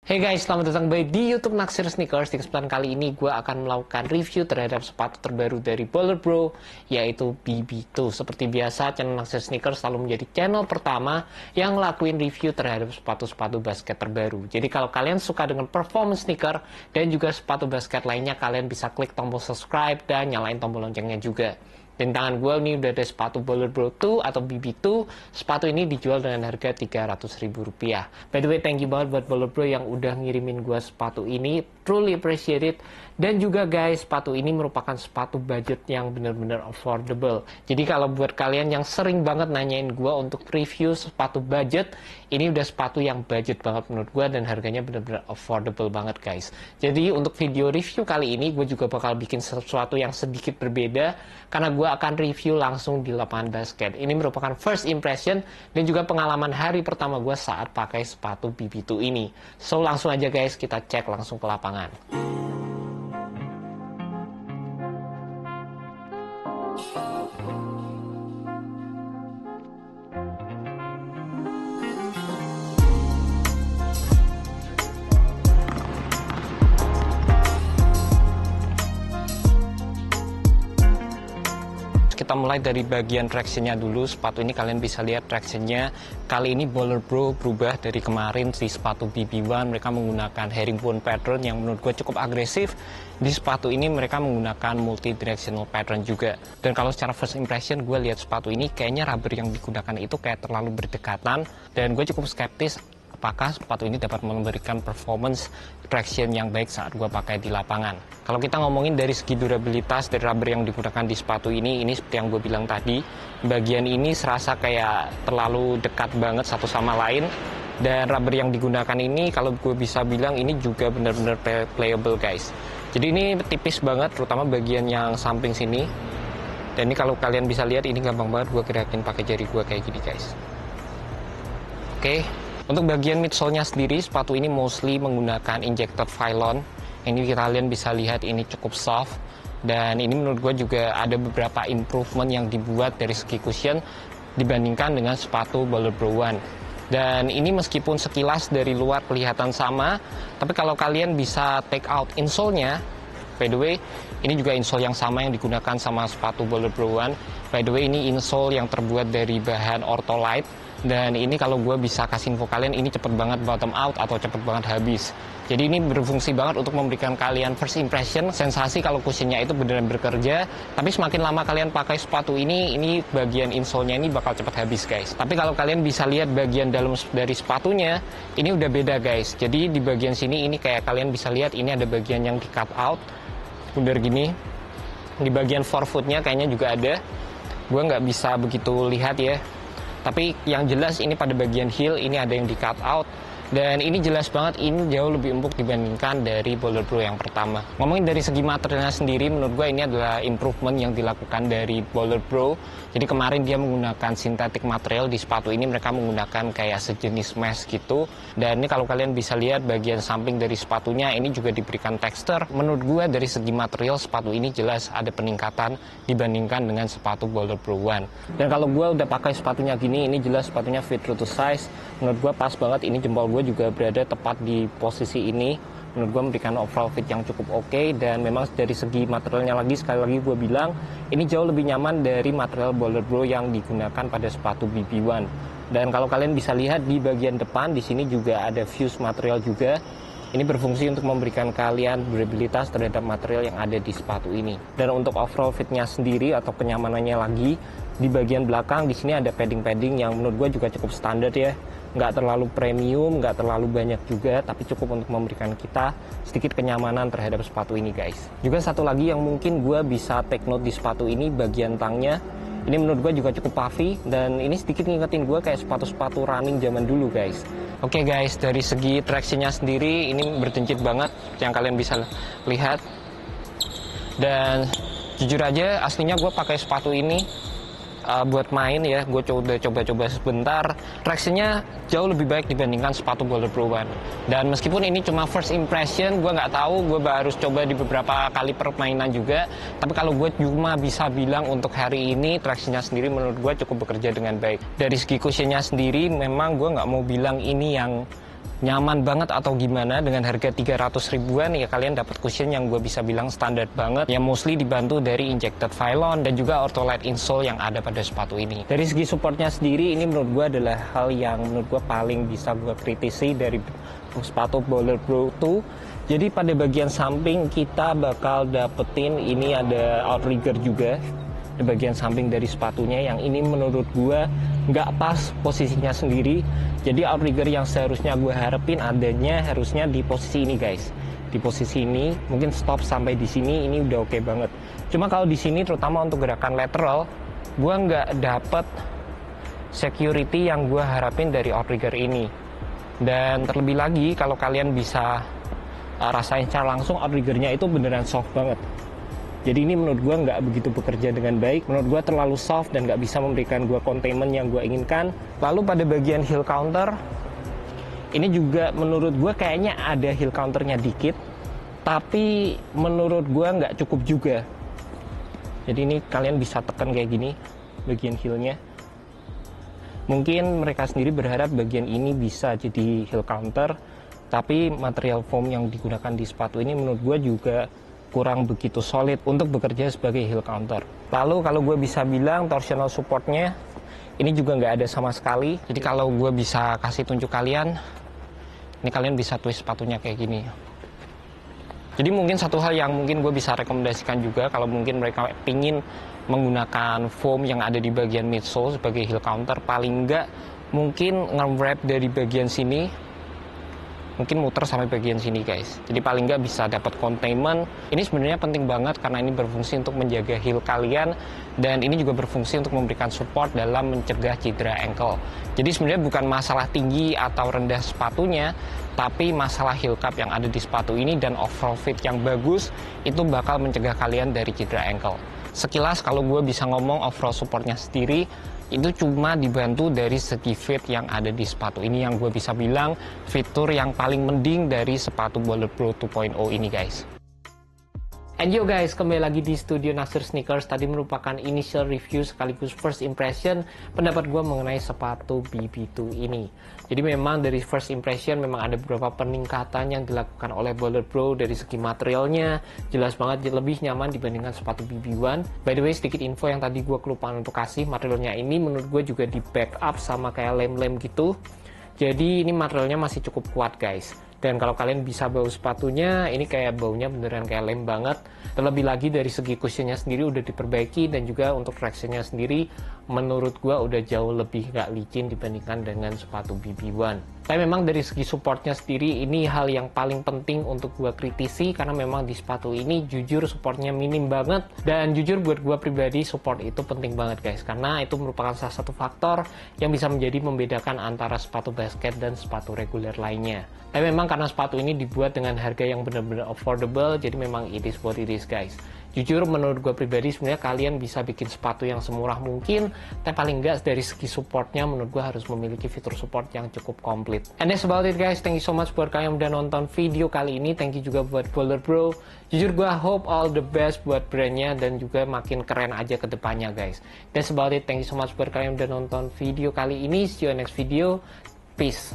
Hey guys, selamat datang kembali di YouTube Naksir Sneakers. Di kesempatan kali ini gue akan melakukan review terhadap sepatu terbaru dari Baller Bro, yaitu BB2. Seperti biasa, channel Naksir Sneakers selalu menjadi channel pertama yang ngelakuin review terhadap sepatu-sepatu basket terbaru. Jadi kalau kalian suka dengan performance sneaker dan juga sepatu basket lainnya, kalian bisa klik tombol subscribe dan nyalain tombol loncengnya juga. Dan tangan gue ini udah ada sepatu Baller Bro 2 atau BB2. Sepatu ini dijual dengan harga Rp300.000. By the way, thank you banget buat Baller Bro yang udah ngirimin gue sepatu ini. Truly appreciate it. Dan juga guys, sepatu ini merupakan sepatu budget yang benar-benar affordable. Jadi kalau buat kalian yang sering banget nanyain gue untuk review sepatu budget, ini udah sepatu yang budget banget menurut gue dan harganya benar-benar affordable banget guys. Jadi untuk video review kali ini gue juga bakal bikin sesuatu yang sedikit berbeda karena gue akan review langsung di lapangan basket. Ini merupakan first impression dan juga pengalaman hari pertama gue saat pakai sepatu BB2 ini. So langsung aja guys, kita cek langsung ke lapangan. Kita mulai dari bagian tractionnya dulu. Sepatu ini kalian bisa lihat tractionnya. Kali ini Baller Bro berubah dari kemarin di sepatu BB1. Mereka menggunakan herringbone pattern yang menurut gue cukup agresif. Di sepatu ini mereka menggunakan multi directional pattern juga. Dan kalau secara first impression gue lihat sepatu ini kayaknya rubber yang digunakan itu kayak terlalu berdekatan. Dan gue cukup skeptis apakah sepatu ini dapat memberikan performance traction yang baik saat gue pakai di lapangan. Kalau kita ngomongin dari segi durabilitas dari rubber yang digunakan di sepatu ini seperti yang gue bilang tadi, bagian ini serasa kayak terlalu dekat banget satu sama lain. Dan rubber yang digunakan ini kalau gue bisa bilang ini juga benar-benar playable guys. Jadi ini tipis banget, terutama bagian yang samping sini. Dan ini kalau kalian bisa lihat ini gampang banget gue gerakin pakai jari gue kayak gini guys. Oke. Untuk bagian midsole-nya sendiri, sepatu ini mostly menggunakan injector Phylon. Ini kalian bisa lihat ini cukup soft. Dan ini menurut gue juga ada beberapa improvement yang dibuat dari segi cushion dibandingkan dengan sepatu Baller Bro 1. Dan ini meskipun sekilas dari luar kelihatan sama, tapi kalau kalian bisa take out insole-nya, by the way, ini juga insole yang sama yang digunakan sama sepatu Baller Bro 1. By the way, ini insole yang terbuat dari bahan Ortholite. Dan ini kalau gue bisa kasih info kalian, ini cepet banget bottom out atau cepet banget habis. Jadi ini berfungsi banget untuk memberikan kalian first impression, sensasi kalau cushionnya itu beneran bekerja. Tapi semakin lama kalian pakai sepatu ini bagian insole-nya ini bakal cepet habis guys. Tapi kalau kalian bisa lihat bagian dalam dari sepatunya, ini udah beda guys. Jadi di bagian sini ini kayak kalian bisa lihat ini ada bagian yang di cut out, bundar gini. Di bagian forefoot-nya kayaknya juga ada. Gue nggak bisa begitu lihat ya. Tapi yang jelas ini pada bagian heel ini ada yang di cut out. Dan ini jelas banget ini jauh lebih empuk dibandingkan dari Baller Bro yang pertama. Ngomongin dari segi materialnya sendiri, menurut gue ini adalah improvement yang dilakukan dari Baller Bro. Jadi kemarin dia menggunakan sintetik material, di sepatu ini mereka menggunakan kayak sejenis mesh gitu. Dan ini kalau kalian bisa lihat bagian samping dari sepatunya ini juga diberikan tekstur. Menurut gue dari segi material sepatu ini jelas ada peningkatan dibandingkan dengan sepatu Baller Bro 1. Dan kalau gue udah pakai sepatunya gini, ini jelas sepatunya fit true to size. Menurut gue pas banget, ini jempol gue juga berada tepat di posisi ini. Menurut gue memberikan overall fit yang cukup oke. Dan memang dari segi materialnya lagi, sekali lagi gue bilang ini jauh lebih nyaman dari material Baller Bro yang digunakan pada sepatu BB1. Dan kalau kalian bisa lihat di bagian depan di sini juga ada fuse material juga. Ini berfungsi untuk memberikan kalian durabilitas terhadap material yang ada di sepatu ini. Dan untuk overall fitnya sendiri atau kenyamanannya lagi, di bagian belakang di sini ada padding-padding yang menurut gue juga cukup standar ya. Nggak terlalu premium, nggak terlalu banyak juga, tapi cukup untuk memberikan kita sedikit kenyamanan terhadap sepatu ini guys. Juga satu lagi yang mungkin gue bisa take note di sepatu ini, bagian tangnya. Ini menurut gue juga cukup puffy, dan ini sedikit ngingetin gue kayak sepatu-sepatu running zaman dulu guys. Oke guys, dari segi tractionnya sendiri ini berdencit banget yang kalian bisa lihat. Dan jujur aja aslinya gue pakai sepatu ini buat main ya, gue coba-coba sebentar. Tractionnya jauh lebih baik dibandingkan sepatu Baller Bro 1. Dan meskipun ini cuma first impression, gue nggak tahu, gue harus coba di beberapa kali permainan juga. Tapi kalau gue cuma bisa bilang untuk hari ini tractionnya sendiri menurut gue cukup bekerja dengan baik. Dari segi cushionnya sendiri memang gue nggak mau bilang ini yang nyaman banget atau gimana. Dengan harga 300 ribuan ya kalian dapat cushion yang gue bisa bilang standar banget, yang mostly dibantu dari injected Phylon dan juga Ortholite insole yang ada pada sepatu ini. Dari segi supportnya sendiri, ini menurut gue adalah hal yang menurut gue paling bisa gue kritisi dari sepatu Bowler Pro 2. Jadi pada bagian samping kita bakal dapetin ini ada outrigger juga di bagian samping dari sepatunya, yang ini menurut gue nggak pas posisinya sendiri. Jadi outrigger yang seharusnya gue harapin adanya harusnya di posisi ini guys, di posisi ini. Mungkin stop sampai di sini ini udah oke banget. Cuma kalau di sini terutama untuk gerakan lateral, gue nggak dapet security yang gue harapin dari outrigger ini. Dan terlebih lagi kalau kalian bisa rasain secara langsung, outriggernya itu beneran soft banget. Jadi ini menurut gue nggak begitu bekerja dengan baik. Menurut gue terlalu soft dan nggak bisa memberikan gue containment yang gue inginkan. Lalu pada bagian heel counter, ini juga menurut gue kayaknya ada heel counternya dikit, tapi menurut gue nggak cukup juga. Jadi ini kalian bisa tekan kayak gini bagian heelnya. Mungkin mereka sendiri berharap bagian ini bisa jadi heel counter, tapi material foam yang digunakan di sepatu ini menurut gue juga kurang begitu solid untuk bekerja sebagai heel counter. Lalu kalau gue bisa bilang torsional supportnya ini juga nggak ada sama sekali. Jadi kalau gue bisa kasih tunjuk kalian, ini kalian bisa twist sepatunya kayak gini. Jadi mungkin satu hal yang mungkin gue bisa rekomendasikan juga, kalau mungkin mereka pingin menggunakan foam yang ada di bagian midsole sebagai heel counter, paling nggak mungkin nge-wrap dari bagian sini, mungkin muter sampai bagian sini guys. Jadi paling nggak bisa dapat containment. Ini sebenarnya penting banget karena ini berfungsi untuk menjaga heel kalian, dan ini juga berfungsi untuk memberikan support dalam mencegah cedera ankle. Jadi sebenarnya bukan masalah tinggi atau rendah sepatunya, tapi masalah heel cup yang ada di sepatu ini dan overall fit yang bagus itu bakal mencegah kalian dari cedera ankle. Sekilas kalau gue bisa ngomong overall supportnya sendiri itu cuma dibantu dari segi fit yang ada di sepatu ini, yang gue bisa bilang fitur yang paling mending dari sepatu Bowler Pro 2.0 ini guys. And yo guys, kembali lagi di studio Nasir Sneakers. Tadi merupakan initial review sekaligus first impression pendapat gue mengenai sepatu BB2 ini. Jadi memang dari first impression memang ada beberapa peningkatan yang dilakukan oleh Bowler Pro dari segi materialnya. Jelas banget lebih nyaman dibandingkan sepatu BB1. By the way, sedikit info yang tadi gue kelupaan untuk kasih, materialnya ini menurut gue juga di backup sama kayak lem-lem gitu. Jadi ini materialnya masih cukup kuat guys. Dan kalau kalian bisa bau sepatunya, ini kayak baunya beneran kayak lem banget. Terlebih lagi dari segi cushionnya sendiri udah diperbaiki, dan juga untuk tractionnya sendiri menurut gua udah jauh lebih gak licin dibandingkan dengan sepatu BB1. Tapi memang dari segi supportnya sendiri ini hal yang paling penting untuk gua kritisi, karena memang di sepatu ini jujur supportnya minim banget. Dan jujur buat gua pribadi support itu penting banget guys, karena itu merupakan salah satu faktor yang bisa menjadi membedakan antara sepatu basket dan sepatu reguler lainnya. Tapi memang karena sepatu ini dibuat dengan harga yang benar-benar affordable, jadi memang it is what it is guys. Jujur menurut gue pribadi sebenarnya kalian bisa bikin sepatu yang semurah mungkin, tapi paling enggak dari segi supportnya menurut gue harus memiliki fitur support yang cukup komplit. And that's about it guys, thank you so much buat kalian yang udah nonton video kali ini. Thank you juga buat Bowler Pro. Jujur gue hope all the best buat brandnya dan juga makin keren aja ke depannya guys. That's about it, thank you so much buat kalian yang udah nonton video kali ini. See you next video, peace.